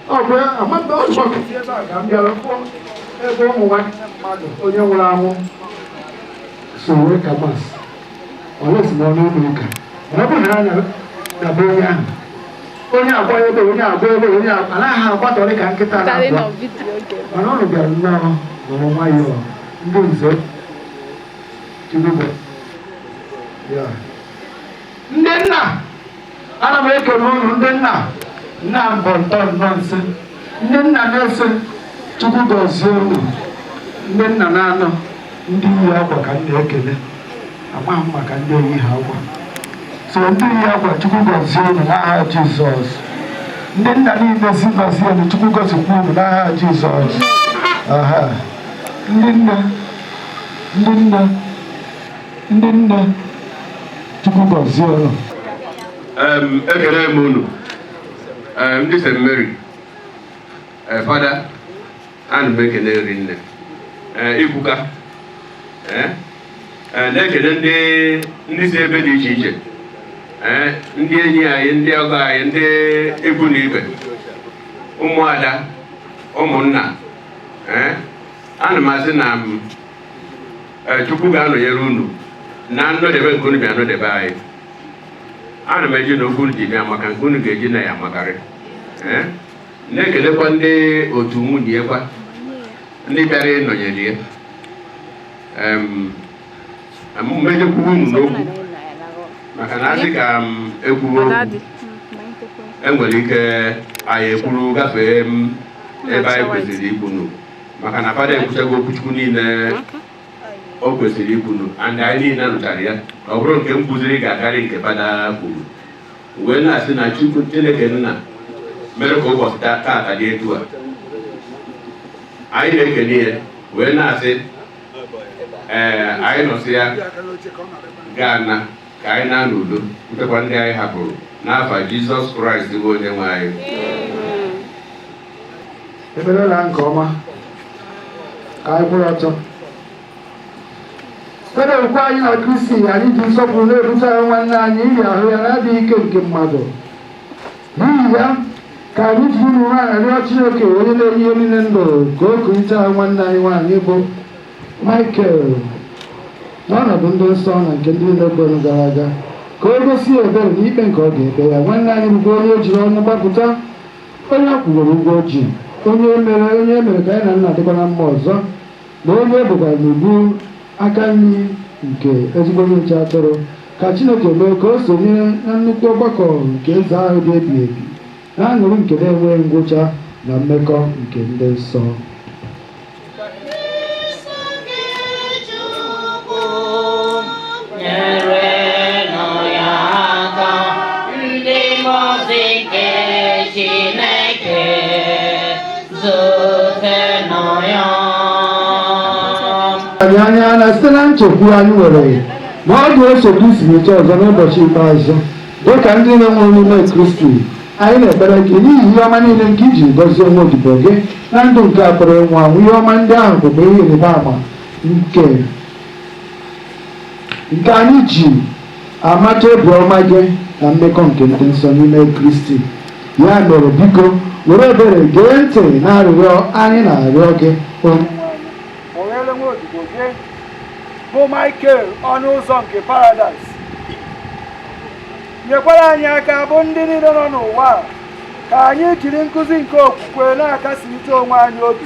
L: ọ bụ amaba ọzọ ebe a ka m bịara fụọ ebe ụmụ nwanne mmadụ onye nwụrụ anwụ so wee ka mas olesi na ọnụ ụlọ ụka ọ bụ na anya na be onye ahụ onye agba ebe onye agba ebe onye anaghị agbatọrị ka nkịta na-agba mana ọnụ bịara nnọọ nọrọ nwayọọ ndị nze Tinubu ndị nna ana m ekele unu ndị nna nna mbọ ntọ nnọọ nsị ndị nna na-ese Chukwu gọzie unu ndị nna na-anọ ndị yi akwa ka m na-ekele amaghị m maka ndị eyi ha akwa so ndị yi akwa Chukwu gọzie unu n'aha Jizọs ndị nna niile si gọzie unu Chukwu gọzikwa unu n'aha Jizọs ndị nne Chukwu gọzie unu.
C: Ekele m unu ndị St. Mary fada ana m ekele nri nne ikwuka na-ekele ndị si ebe dị iche iche ndị enyi anyị ndị ọgọ anyị ndị ikwu na ibe ụmụada ụmụnna ana m asị na Chukwu ga-anọnyere unu na nnọdebe nke unu bịa nọdebe anyị. Ana m eji na okwu ji bịa maka nke unu ga-eji na ya makarị na-ekelekwa ndị otu nwunye kwa ndị bịara ịnọnyere ya mmejekwu unu n'okwu maka na asị ka ekwuru okwu enwere ike anyị ekwuru gafee ebe anyị kwesịrị ikwunu maka na fada ekwuchago okwuchukwu niile o kwesịrị ikwunu and anyị niile nụchara ya ọ bụrụ nke m kụziri ga-akarị nke fada kwuru wee na-asị na Chukwu Chineke nna mere ka ụbọchị taata dị etu a anyị na-ekene ya wee na-asị anyị nọsị ya gaa na ka anyị na n'udo ntekwa ndị anyị hapụrụ n'afa Jizọs Kraịst bụ onye nwe anyị.
L: Emerela nke ọma ka anyị kwụrụ ọtọ site okwu anyị na Kristi anyị ji nsọpụrụ na-ebutara nwanne anyị iri ahụ ya na-adịghị ike nke mmadụ n'ihi ya ka anyị ji uru nwaanyị rịọ Chineke onye na-enye ihe niile ndụ ka o kulite nwanne anyị nwaanyị bụ Michael n'ọnọdụ ndị nsọ na nke ndị na-ekwere gara aga ka o gosi ebere na ikpe nke ọ ga-ekpe ya. Nwanne anyị bụkwa onye ejiri ọnụ gbapụta onye akwụgoro ụgwọ ji onye emere ka anyị na nna dịkwa na mma ọzọ na onye ebukwara n'ubu aka nri nke ezigbo onye nche atụrụ ka Chineke mee ka o sonyere na nnukwu ọgbakọ nke eze ahụ dị ebi ebi na aṅụrị nke na-enweghị ngwụcha na mmekọ nke ndị nsọ. anyị anya na site na nchekwu anyị nwere ma ọ ga-eso Kristi n'eche ọzọ n'ụbọchị ikpeazụ dịka ndị na-enwe n'ime Kristi anyị na-ekpere gị n'ihi ihe ọma niile nke iji gọzie onwe odibo gị na ndụ nke a pụrụ ịnwụ anwụ. Ihe ọma ndị ahụ bụkwa ihe ịrịba ama nke anyị ji amata obiọma gị na mmekọ nke ndị nsọ n'ime Kristi. Ya mere biko were ebere gee ntị na arịrịọ anyị na-arịọ gị
A: bụ Michael ọnụ ụzọ nke Paradaịs. Nyekwara anyị aka bụ ndị niile nọ n'ụwa ka anyị jiri nkụzi nke okwukwe na-akasịrịta onwe anyị obi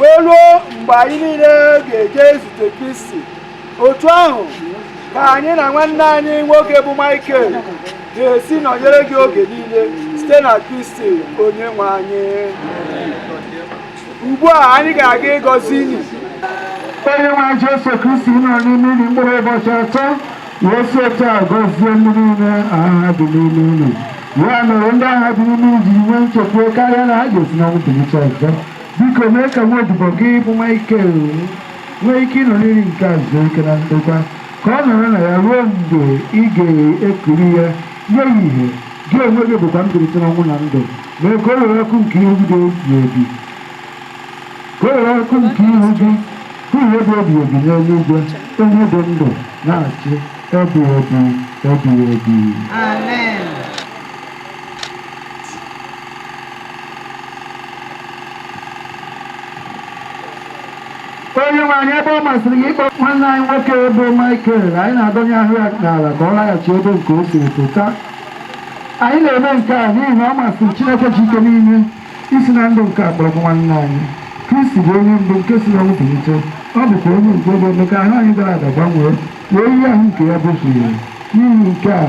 A: wee ruo mgbe anyị niile ga-eje zute Kristi. Otu ahụ ka anyị na nwanne anyị nwoke bụ Michael ga-esi nọnyere gị oge niile site na Kristi onye nwe anyị. Ugbu a anyị ga-aga ịgọzi unu.
L: Onye nwe Jesu Kristi nọ n'ime unu mkpụrụ ụbọchị atọ wee si otu a gọzie ndị niile agha dị n'ime unu. Ya mere ndị agha dị n'ime unu jiri nwee nchekwuo karịa na ha ga-esi n'ọnwụ bilite ọzọ. Biko mee ka nwa odibo gị bụ Michael nwee ike ịnọ n'iri nke a zuo ike na ndokwa ka ọ nọrọ na ya ruo mgbe ị ga-ekiri ya nye ya ihe gị onwe gị bụkwa mbilite n'ọnwụ na ndụ. Mee ka o were ọkụ nke ihu gị dị obi ka o were ọkụ nke ihu gị ihe bụ obi obi n'eluigwe onye dị ndụ na-achị ebighị ebi ebighị ebi.
R: Amen.
L: Onye nwe anyị, ebe ọ masịrị gị ịkpọ nwanne anyị nwoke bụ Michael, anyị na-adọnye ahụ ya n'ala ka ọ laghachi ebe nke o siri pụta. Anyị na-eme nke a n'ihi na ọ masịrị Chineke ji ike niile isi na ndụ nke akpọrọgwụ nwanne anyị. Kristi bụ onye mbụ nke si n'ọnwụ bilite. Ọ bụkwa onye nke ga-eme ka ahụ anyị gara aga gbanwee wee ihe ahụ nke ya bụzuru. N'ihi nke a,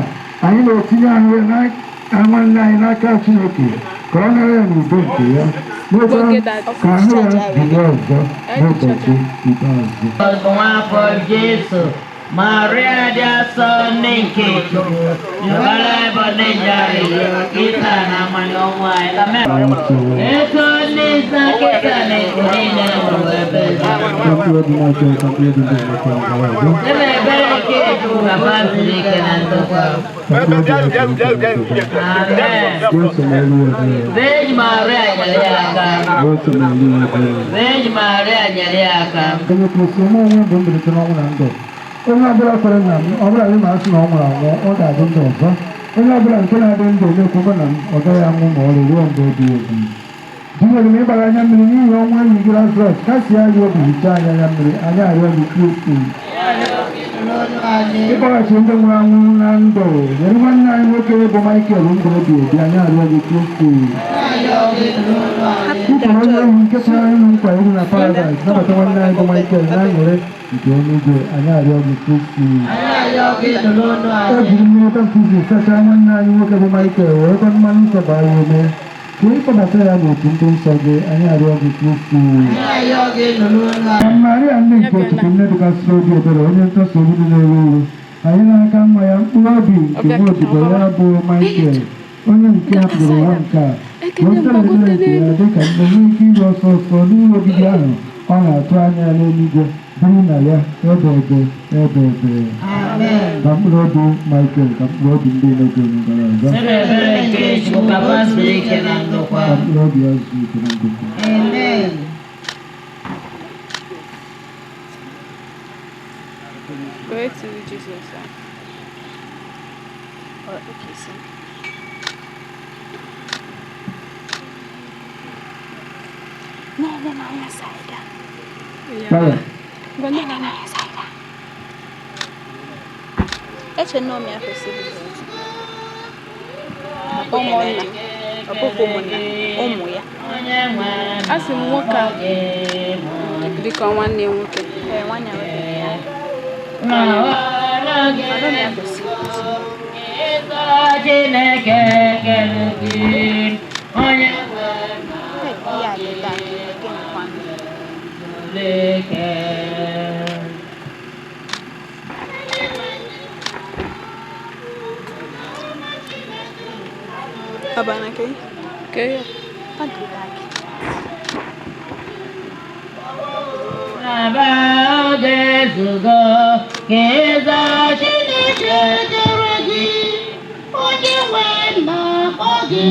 L: anyị na-etinye ahụ ya na nwanne anyị n'aka Chineke ka ọ nara ya n'udo nke ya. Ka ahụ ya bilie ọzọ n'ụbọchị ikpeazụ.
P: Nwafọ Jesu, Maria dị asọ nne nke Chukwu, nyebara ebe ndị njari kịta na amanye ọnwụ anyị. Eto ndị nsa kịta na-ekwu niile n'ụwa ebe ebe ebere nke Chukwu gaba ziri ike na ndokwa. Virgin Maria nyere ya aka. Virgin Maria nyere ya aka.
L: Onye ọbụla kwere na m, ọ bụla ma asị na ọ nwụrụ anwụ, ọ ga-adị ndụ ọzọ. Onye ọbụla nke na-adị ndụ na-ekwekwa na m, ọ gaghị anwụ ma ọlụ ruo mgbe ebighị ebi. Dinyere m ịgbara anya mmiri n'ihi ọnwụ enyi gị Lazarọs, kasie anyị obi, hichaa anyị anya mmiri, anyị arịọ gị Kristi. Ịkpọghachi ndị nwụrụ anwụ na ndụ, nyere nwanne anyị nwoke bụ Michael ndụ ebighị ebi, anyị arịọ gị Kristi. Dịka onye ohu nke chọrọ ịnụ nkwa iru na Paradaịs, nabata nwanne anyị bụ Michael na aṅụrị nke eluigwe, anyị arịọ gị Kristi. E jiri mmiri baptizim sachaa nwanne anyị nwoke bụ Michael wee kwa mmanụ nsọ baa ya ume ka ịkpọbata ya n'otu ndị nsọ gị, anyị arịọ gị Kristi. Na Maria nne nke Chukwu, nne dịgasịrị obi ebere, onye ntọsa obi dị na-ewu ewu, anyị n'aka nwa ya mkpụrụ obi nke nwa odibo ya bụ Michael, onye nke hapụrụ ụwa nke a, wetara ekpere nke ya dịka mgbe nwee ike ịrụ ọsọ ọsọ n'ụlọ obibi ahụ ọ na-atụ anya ya n'eluigwe, biri na ya ebe ebe ebe ebe. Ka mkpụrụ obi Michael, ka mkpụrụ obi ndị na-eto gara aga, ka mkpụrụ obi ya zuru ike na ndokwa.
F: Where to Jesus? Okay, so. No, your side.
L: Yeah.
F: Go no, your side. Eche no me afesibi. Omona. Opopomona. Omo ya. Asi nwoke biko nwanne nwoke. Nwanne nwoke. Abana kay? Kaya.
P: About Jesus, Keza Chineke Jeregi, Oje Wena, Oje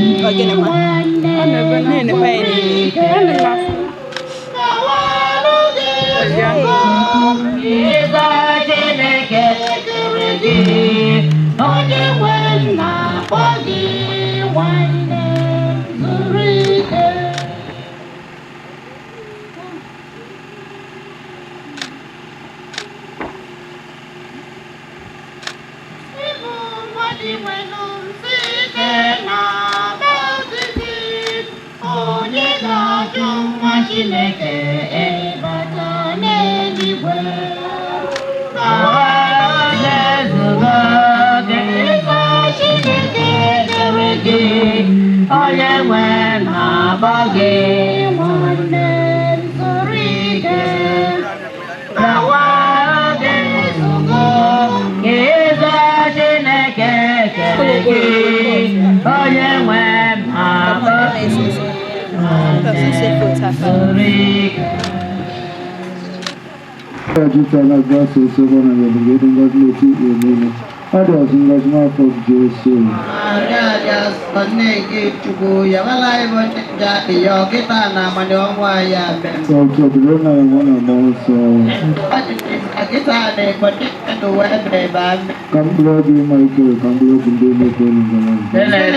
L: Jita na graça o seu nome, ninguém tem gosto de ti, Others in the mouth of Jesus. So to the Lord, I want to also. Come Lord, you Michael, come Lord, in the name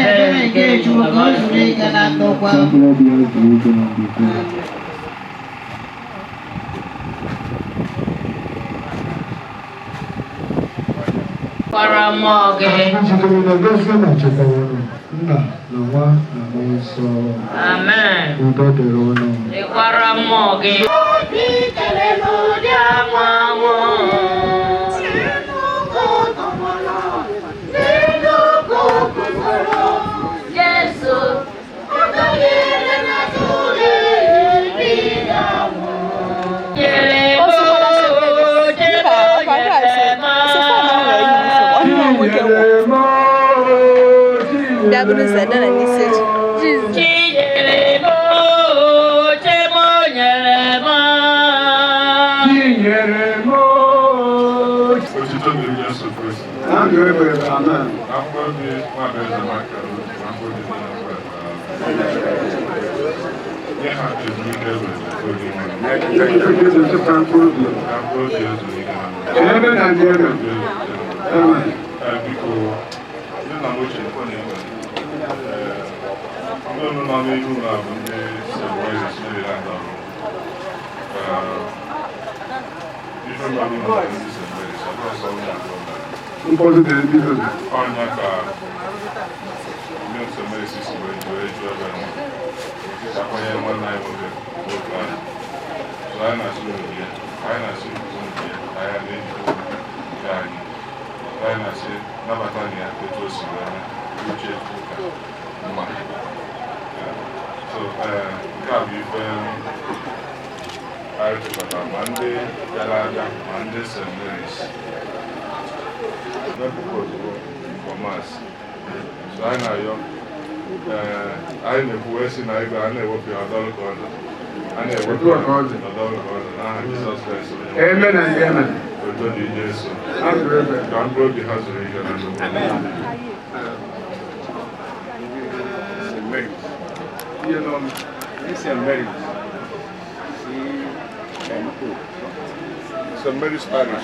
R: St. Mary's Parish.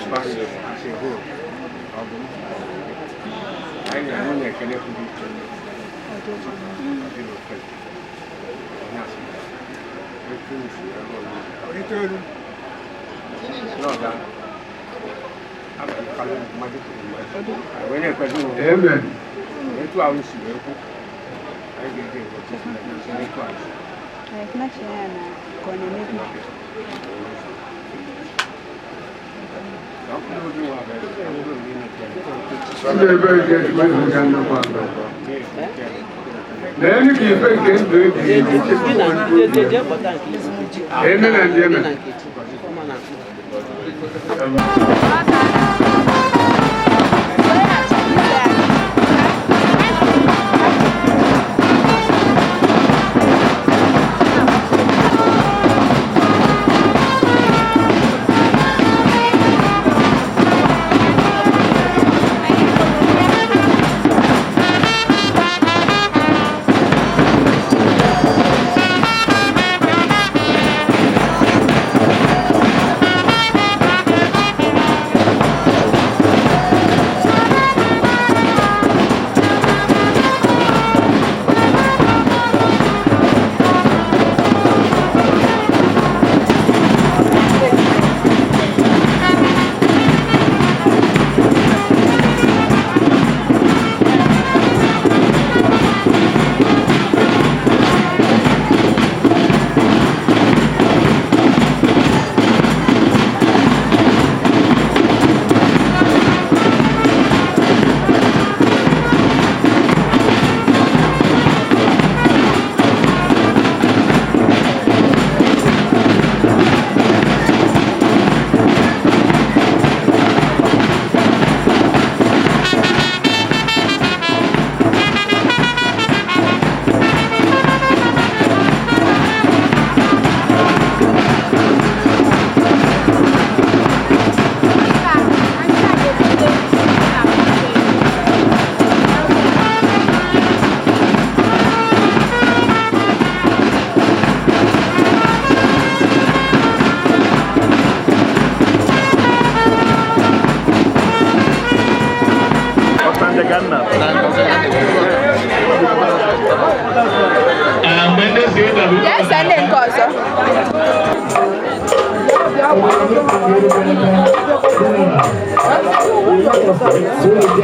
F: Yes, and then cosa.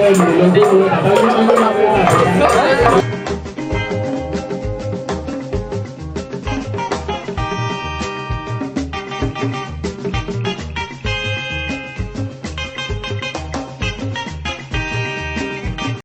O: Thank you.